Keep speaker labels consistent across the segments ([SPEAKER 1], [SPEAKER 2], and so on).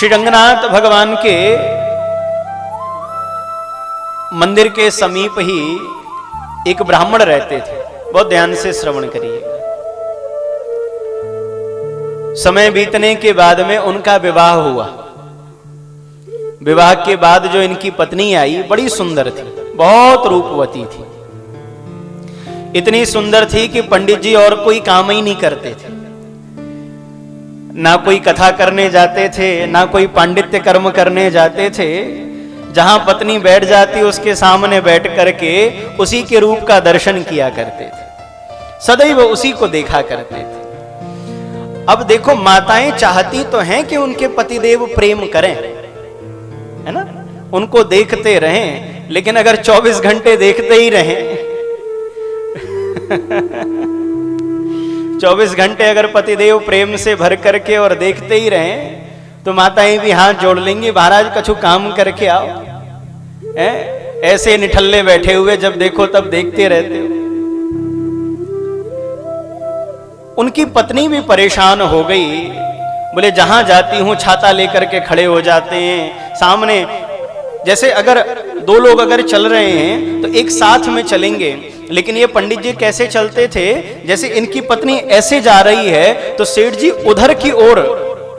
[SPEAKER 1] श्री रंगनाथ भगवान के मंदिर के समीप ही एक ब्राह्मण रहते थे। बहुत ध्यान से श्रवण करिएगा। समय बीतने के बाद में उनका विवाह हुआ। विवाह के बाद जो इनकी पत्नी आई बड़ी सुंदर थी, बहुत रूपवती थी। इतनी सुंदर थी कि पंडित जी और कोई काम ही नहीं करते थे। ना कोई कथा करने जाते थे, ना कोई पांडित्य कर्म करने जाते थे। जहां पत्नी बैठ जाती उसके सामने बैठ करके उसी के रूप का दर्शन किया करते थे, सदैव उसी को देखा करते थे। अब देखो, माताएं चाहती तो हैं कि उनके पतिदेव प्रेम करें, है ना, उनको देखते रहें, लेकिन अगर 24 घंटे देखते ही रहें 24 घंटे अगर पतिदेव प्रेम से भर करके और देखते ही रहें तो माताएं भी हाथ जोड़ लेंगी, महाराज कछु काम करके आओ, ऐसे निठल्ले बैठे हुए जब देखो तब देखते रहते हो। उनकी पत्नी भी परेशान हो गई। बोले जहां जाती हूं छाता लेकर के खड़े हो जाते हैं सामने। जैसे अगर दो लोग अगर चल रहे हैं तो एक साथ में चलेंगे, लेकिन ये पंडित जी कैसे चलते थे, जैसे इनकी पत्नी ऐसे जा रही है तो सेठ जी उधर की ओर,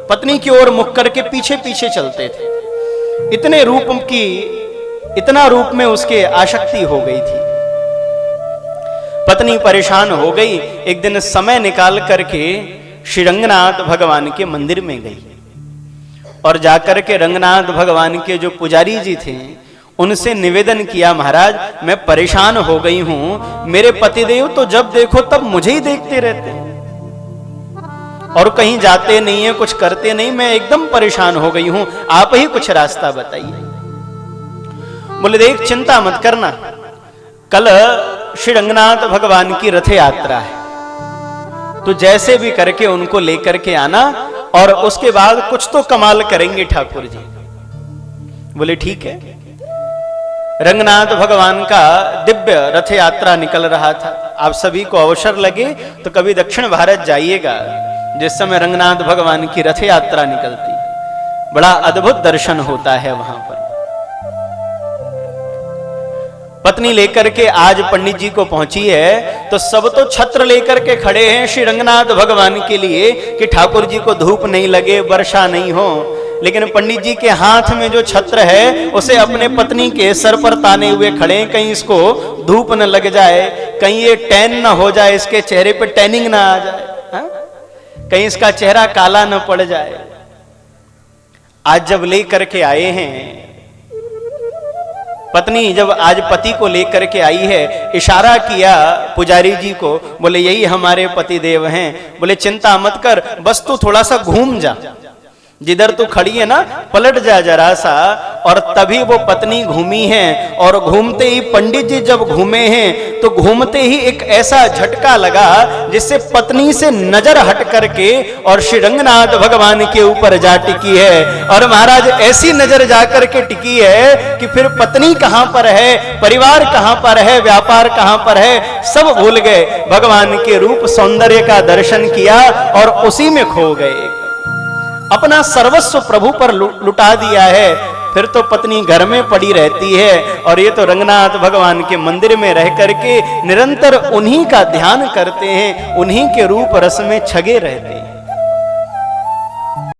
[SPEAKER 1] पत्नी की ओर मुख करके पीछे पीछे चलते थे। इतना रूप में उसके आसक्ति हो गई थी। पत्नी परेशान हो गई। एक दिन समय निकाल करके श्री रंगनाथ भगवान के मंदिर में गई और जाकर के रंगनाथ भगवान के जो पुजारी जी थे उनसे निवेदन किया, महाराज मैं परेशान हो गई हूं, मेरे पतिदेव तो जब देखो तब मुझे ही देखते रहते और कहीं जाते नहीं है, कुछ करते नहीं, मैं एकदम परेशान हो गई हूं, आप ही कुछ रास्ता बताइए। बोले देख, चिंता मत करना, कल श्री रंगनाथ भगवान की रथ यात्रा है, तो जैसे भी करके उनको लेकर के आना और उसके बाद कुछ तो कमाल करेंगे ठाकुर जी। बोले ठीक है। रंगनाथ भगवान का दिव्य रथ यात्रा निकल रहा था। आप सभी को अवसर लगे तो कभी दक्षिण भारत जाइएगा, जिस समय रंगनाथ भगवान की रथ यात्रा निकलती, बड़ा अद्भुत दर्शन होता है वहां पर। पत्नी लेकर के आज पंडित जी को पहुंची है तो सब तो छत्र लेकर के खड़े हैं श्री रंगनाथ भगवान के लिए कि ठाकुर जी को धूप नहीं लगे, वर्षा नहीं हो, लेकिन पंडित जी के हाथ में जो छत्र है उसे अपने पत्नी के सर पर ताने हुए खड़े हैं, कहीं इसको धूप न लग जाए, कहीं ये टैन न हो जाए, इसके चेहरे पे टैनिंग ना आ जाए, हा? कहीं इसका चेहरा काला न पड़ जाए। आज जब लेकर के आए हैं, पत्नी जब आज पति को लेकर के आई है, इशारा किया पुजारी जी को, बोले यही हमारे पति देव हैं। बोले चिंता मत कर, बस तू थोड़ा सा घूम जा, जिधर तू खड़ी है ना पलट जा जरा सा। और तभी वो पत्नी घूमी है और घूमते ही पंडित जी जब घूमे हैं तो घूमते ही एक ऐसा झटका लगा जिससे पत्नी से नजर हट करके और श्री रंगनाथ भगवान के ऊपर जा टिकी है। और महाराज ऐसी नजर जाकर के टिकी है कि फिर पत्नी कहां पर है, परिवार कहां पर है, व्यापार कहां पर है, सब भूल गए। भगवान के रूप सौंदर्य का दर्शन किया और उसी में खो गए, अपना सर्वस्व प्रभु पर लुटा दिया है। फिर तो पत्नी घर में पड़ी रहती है और ये तो रंगनाथ भगवान के मंदिर में रह करके निरंतर उन्हीं का ध्यान करते हैं, उन्हीं के रूप रस में छगे रहते हैं।